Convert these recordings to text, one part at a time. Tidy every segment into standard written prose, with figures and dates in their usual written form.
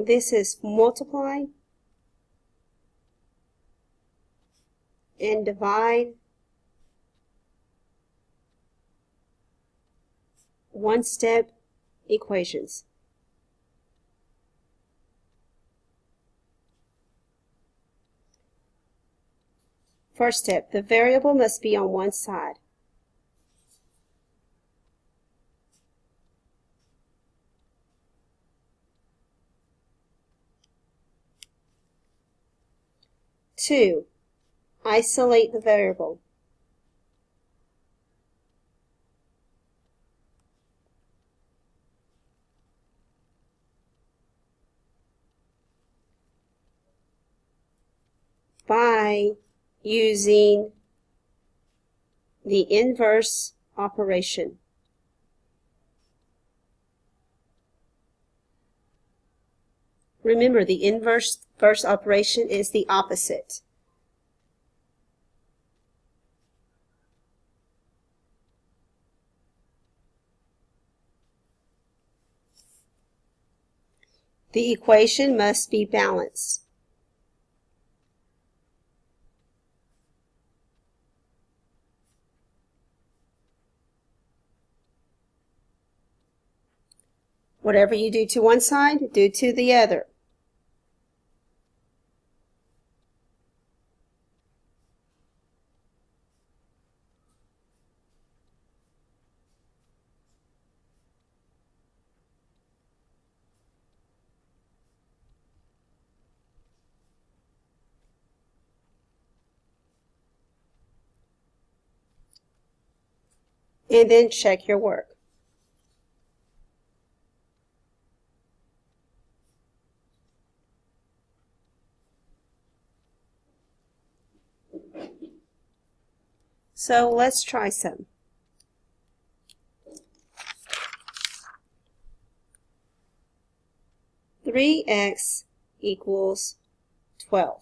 This is multiply and divide one-step equations. First step, the variable must be on one side. Two, isolate the variable. By using the inverse operation. Remember, the inverse operation is the opposite. The equation must be balanced. Whatever you do to one side, do to the other. And then check your work. So let's try some. Three x equals 12.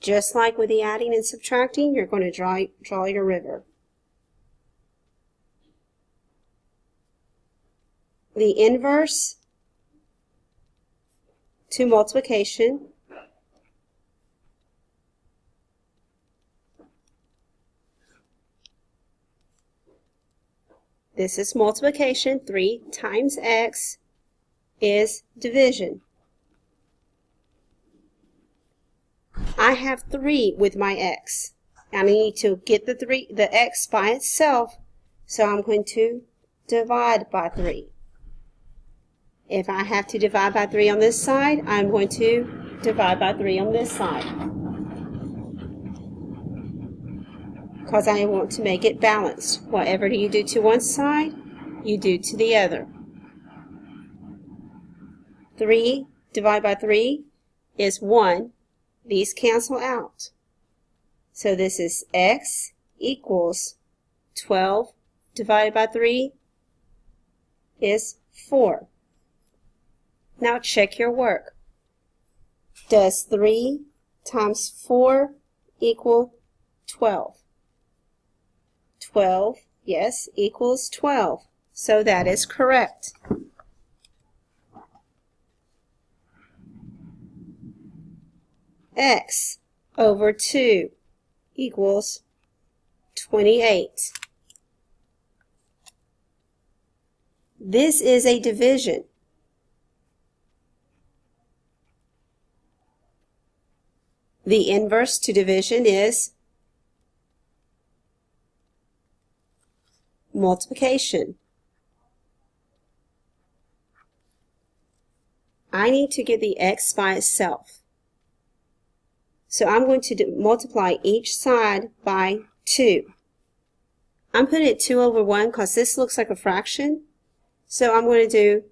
Just like with the adding and subtracting, you're going to draw your river. The inverse to multiplication. This is multiplication. 3 times x is division. I have 3 with my x. I need to get the x by itself, so I'm going to divide by 3. If I have to divide by 3 on this side, I'm going to divide by 3 on this side, because I want to make it balanced. Whatever you do to one side, you do to the other. 3 divided by 3 is 1. These cancel out. So this is x equals 12 divided by 3 is 4. Now check your work. Does 3 times 4 equal 12? 12, yes, equals 12. So that is correct. X over 2 equals 28. This is a division. The inverse to division is multiplication. I need to get the x by itself. So I'm going to multiply each side by 2. I'm putting it 2 over 1 because this looks like a fraction. So I'm going to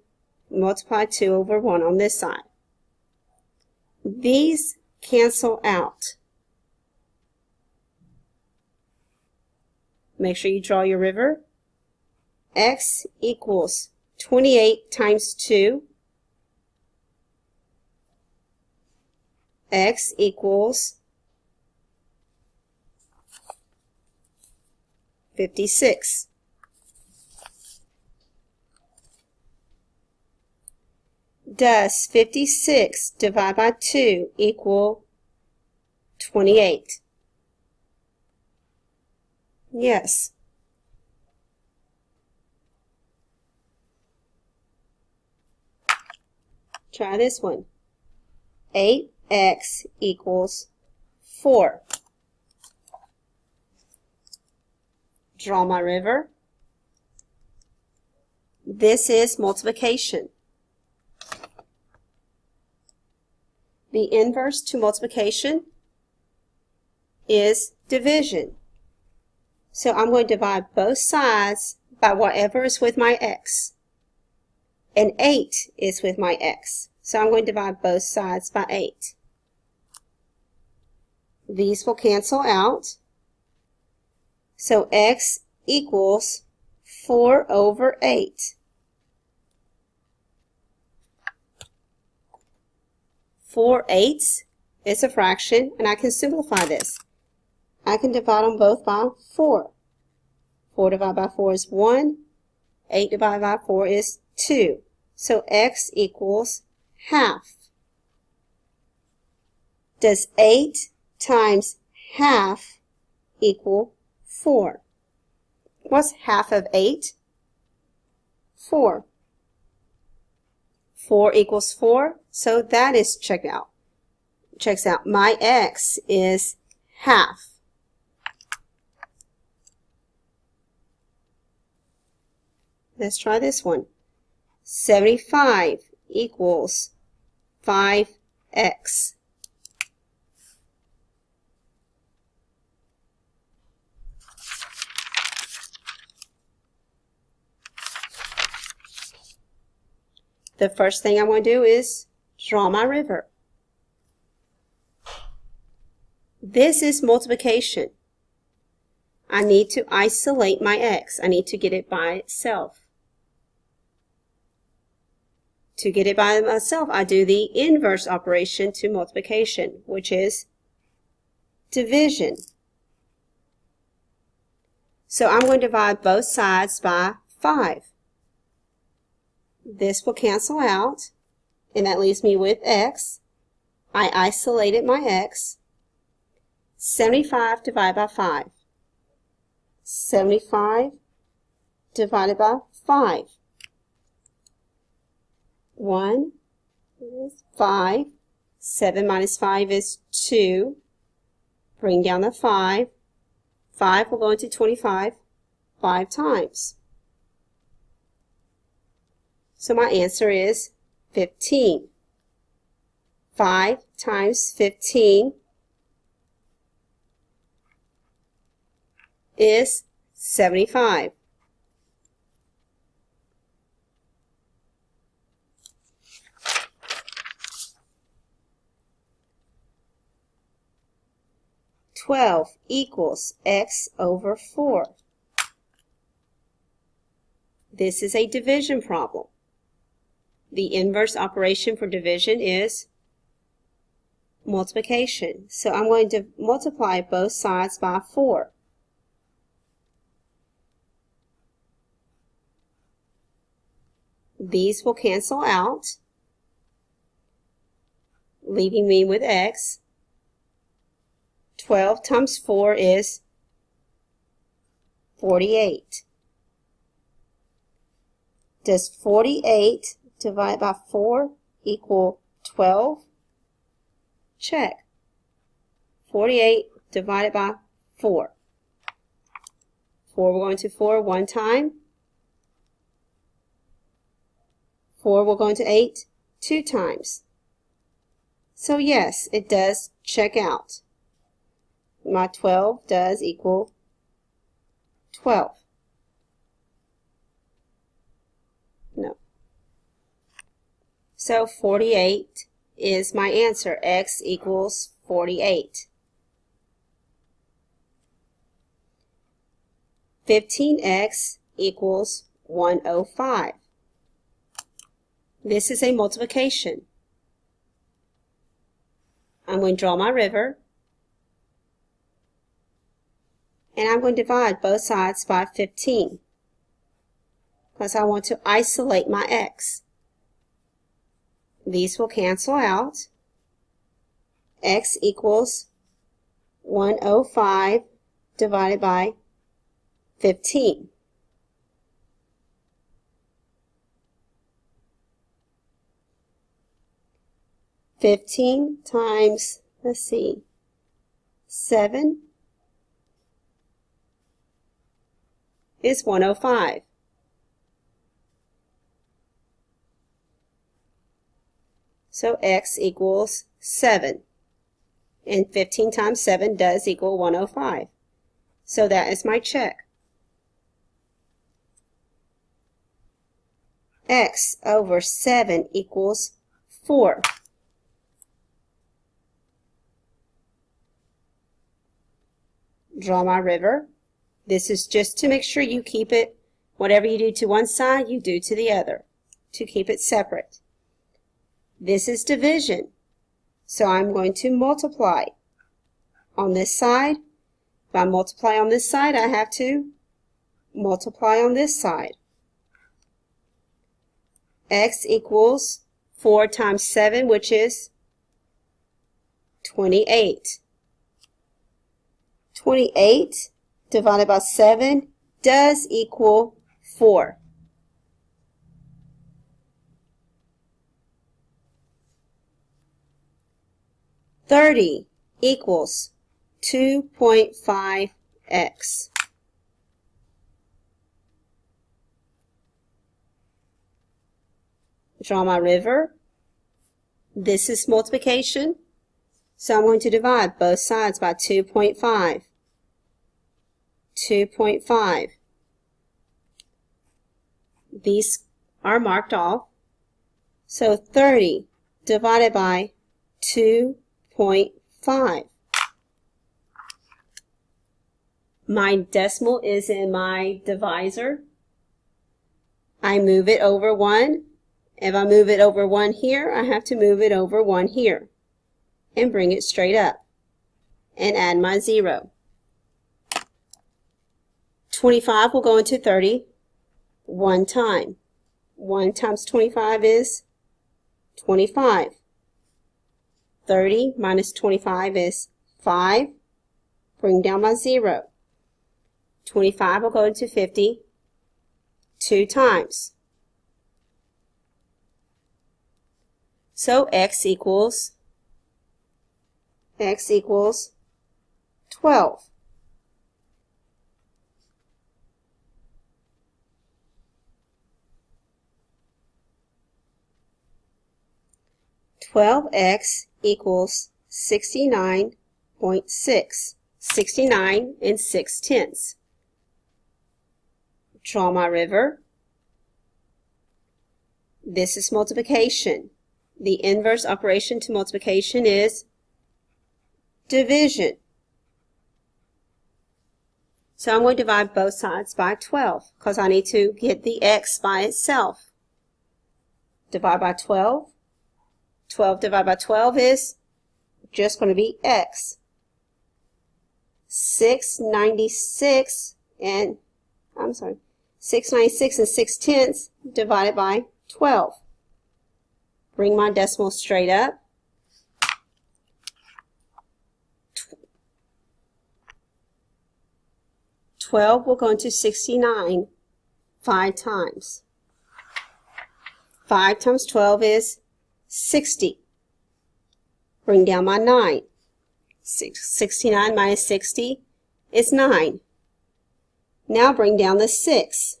multiply 2 over 1 on this side. These cancel out. Make sure you draw your river. X equals 28 times 2. X equals 56. Does 56 divided by 2 equal 28? Yes. Try this one. 8x equals 4. Draw my river. This is multiplication. The inverse to multiplication is division. So I'm going to divide both sides by whatever is with my x. And 8 is with my x. So I'm going to divide both sides by 8. These will cancel out. So x equals 4 over 8. 4/8 is a fraction, and I can simplify this. I can divide them both by 4. 4 divided by 4 is 1. 8 divided by 4 is 2. So x equals half. Does 8 times half equal 4? What's half of 8? 4. 4 equals 4, so that is checked out. Checks out. My x is half. Let's try this one. 75 equals 5x. The first thing I want to do is draw my river. This is multiplication. I need to isolate my x. I need to get it by itself. To get it by myself, I do the inverse operation to multiplication, which is division. So I'm going to divide both sides by 5. This will cancel out, and that leaves me with x. I isolated my x. 75 divided by 5. 75 divided by 5. 1 is 5. 7 minus 5 is 2. Bring down the 5. 5 will go into 25 5 times. So my answer is 15. 5 times 15 is 75. $12 equals x over 4. This is a division problem. The inverse operation for division is multiplication. So I'm going to multiply both sides by 4. These will cancel out, leaving me with x. 12 times 4 is 48. Does 48 divided by 4 equal 12? Check. 48 divided by 4. 4 will go into 4 one time. 4 will go into 8 two times. So yes, it does check out. My 12 does equal 12. No. So 48 is my answer. X equals 48. 15x equals 105. This is a multiplication. I'm going to draw my river. And I'm going to divide both sides by 15. Because I want to isolate my x. These will cancel out. X equals 105 divided by 15. Fifteen times, let's see, 7 is 105. So X equals 7. And 15 times 7 does equal 105. So that is my check. X over 7 equals 4. Draw my river. This is just to make sure you keep it, whatever you do to one side, you do to the other, to keep it separate. This is division. So I'm going to multiply on this side. If I multiply on this side, I have to multiply on this side. X equals 4 times 7, which is 28. 28 divided by 7 does equal 4. $30 equals 2.5x. Draw my river. This is multiplication, so I'm going to divide both sides by 2.5. 2.5. These are marked off. So 30 divided by 2.5. My decimal is in my divisor. I move it over 1. If I move it over 1 here, I have to move it over 1 here and bring it straight up and add my 0. 25 will go into 30 one time. 1 times 25 is 25. 30 minus 25 is 5. Bring down my 0. 25 will go into 50 2 times. So X equals 12. X equals 69.6. 69 and 6/10. Draw my river. This is multiplication. The inverse operation to multiplication is division. So I'm going to divide both sides by 12 because I need to get the x by itself. Divide by 12. 12 divided by 12 is just going to be x. 696 and 6/10 divided by 12. Bring my decimal straight up. 12 will go into 69 5 times. 5 times 12 is 60. Bring down my 9. 69 minus 60 is 9. Now bring down the 6.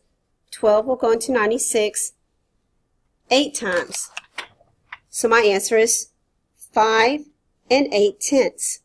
12 will go into 96 8 times. So my answer is 5 8/10.